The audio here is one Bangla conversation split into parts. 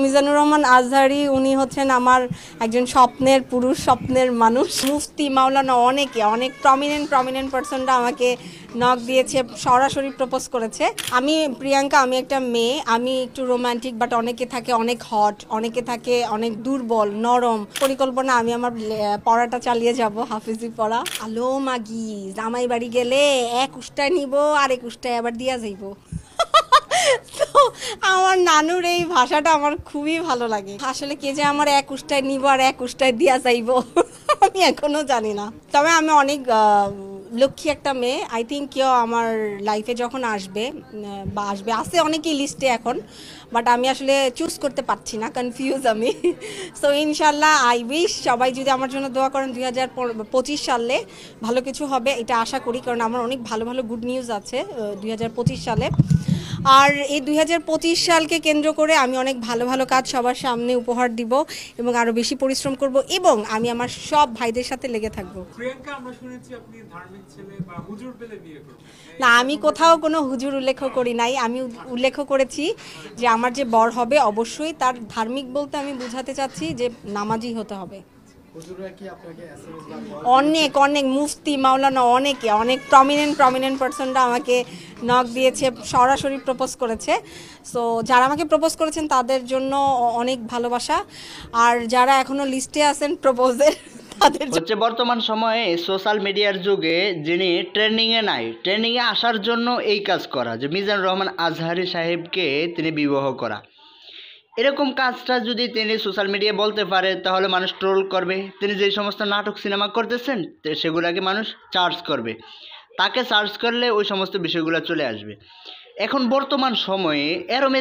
মিজানুর রহমান আজহারি উনি হচ্ছেন আমার একজন স্বপ্নের পুরুষ, স্বপ্নের মানুষ। মুফতি মাওলানা অনেক প্রমিনেন্ট পার্সনরা আমাকে নক দিয়েছে, সরাসরি প্রপোজ করেছে। আমি প্রিয়াঙ্কা, আমি একটা মেয়ে, আমি একটু রোমান্টিক, বাট অনেকে থাকে অনেক হট, অনেকে থাকে অনেক দুর্বল নরম। পরিকল্পনা আমি আমার পড়াটা চালিয়ে যাব, হাফিজি পড়া। আলো মাগি জামাই বাড়ি গেলে এক উষ্টায় নিব আর এক উষ্টায় আবার দিয়া যাইব। তো আমার নানুর এই ভাষাটা আমার খুবই ভালো লাগে। আসলে কে যে আমার এক উষ্টায় নিব আর এক উষ্টায় দিয়া যাইব আমি এখনো জানি না। তবে আমি অনেক লক্ষ্মী একটা মেয়ে। আই থিঙ্ক কেউ আমার লাইফে যখন আসবে আছে অনেকেই লিস্টে এখন, বাট আমি আসলে চুজ করতে পারছি না, কনফিউজ আমি। সো ইনশাল্লাহ আই উইশ সবাই যদি আমার জন্য দোয়া করেন 2025 সালে ভালো কিছু হবে, এটা আশা করি। কারণ আমার অনেক ভালো গুড নিউজ আছে 2025 সালে। আর এই 2025 সালকে কেন্দ্র করে আমি অনেক ভালো কাজ সবার সামনে উপহার দিব এবং আরও বেশি পরিশ্রম করব এবং আমি আমার সব ভাইদের সাথে লেগে থাকবো। প্রিয়াঙ্কা, আমরা শুনেছি আপনি ধার্মিক ছেলে বা হুজুর পেলে বিয়ে করবেন। না, আমি কোথাও কোনো হুজুর উল্লেখ করি নাই। আমি উল্লেখ করেছি যে আমার যে বর হবে অবশ্যই তার ধার্মিক বলতে আমি বোঝাতে চাচ্ছি যে নামাজি হতে হবে। অনেক মুফতি মাওলানা অনেক প্রমিনেন্ট পার্সনরা আমাকে নক দিয়েছে, সরাসরি প্রপোজ করেছে। সো যারা আমাকে প্রপোজ করেছেন তাদের জন্য অনেক ভালোবাসা, আর যারা এখনো লিস্টে আছেন প্রপোজের হচ্ছে বর্তমান সময়ে সোশ্যাল মিডিয়ার যুগে যিনি ট্রেন্ডিংয়ে আসার জন্য এই কাজ করা, যে মিজানুর রহমান আজহারি সাহেবকে তিনি বিবাহ করা। এরকম কাজটা যদি তিনি সোশ্যাল মিডিয়ায় বলতে পারে তাহলে মানুষ ট্রোল করবে। তিনি যে সমস্ত নাটক সিনেমা করতেছেন সেগুলোকে মানুষ সার্চ করবে, তাকে সার্চ করলে ওই সমস্ত বিষয়গুলো চলে আসবে। এখন বর্তমান সময়ে এরম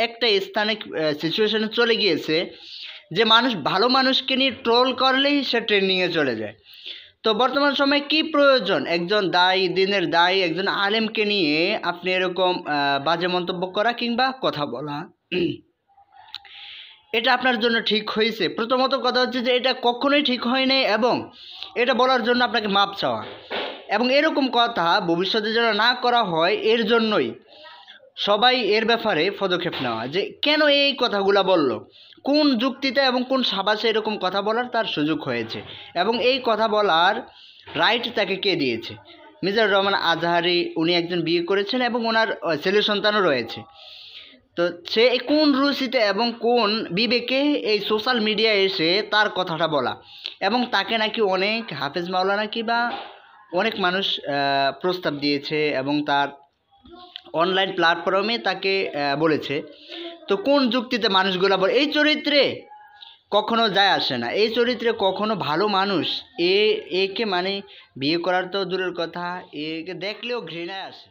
একটা স্থানিক সিচুয়েশনে চলে গিয়েছে যে মানুষ ভালো মানুষকে নিয়ে ট্রোল করলেই সে ট্রেন্ডিংয়ে চলে যায়। তো বর্তমান সময়ে কি প্রয়োজন একজন দিনের দায়ী একজন আলেমকে নিয়ে আপনি এরকম বাজে মন্তব্য করা কিংবা কথা বলা? এটা আপনার জন্য ঠিক হয়েছে? প্রথমত কথা হচ্ছে যে এটা কখনোই ঠিক হয় নাই, এবং এটা বলার জন্য আপনাকে মাপ চাওয়া, এবং এরকম কথা ভবিষ্যতে যেন না করা হয় এর জন্যই সবাই এর ব্যাপারে পদক্ষেপ নেওয়া, যে কেন এই কথাগুলো বলল, কোন যুক্তিতে এবং কোন সাবাসে এরকম কথা বলার তার সুযোগ হয়েছে, এবং এই কথা বলার রাইট তাকে কে দিয়েছে। মিজানুর রহমান আজহারি উনি একজন বিয়ে করেছেন এবং ওনার ছেলে সন্তানও রয়েছে। তো সে কোন রুচিতে এবং কোন বিবেকে এই সোশ্যাল মিডিয়ায় এসে তার কথাটা বলা, এবং তাকে নাকি অনেক হাফেজ মাওলানা বা অনেক মানুষ প্রস্তাব দিয়েছে এবং তার অনলাইন প্ল্যাটফর্মে তাকে বলেছে। তো কোন যুক্তিতে মানুষগুলো বলে? এই চরিত্রে কখনো যায় আসে না, এই চরিত্রে কখনো ভালো মানুষ একে মানে বিয়ে করার তো দূরের কথা, একে দেখলেও ঘৃণায় আসে।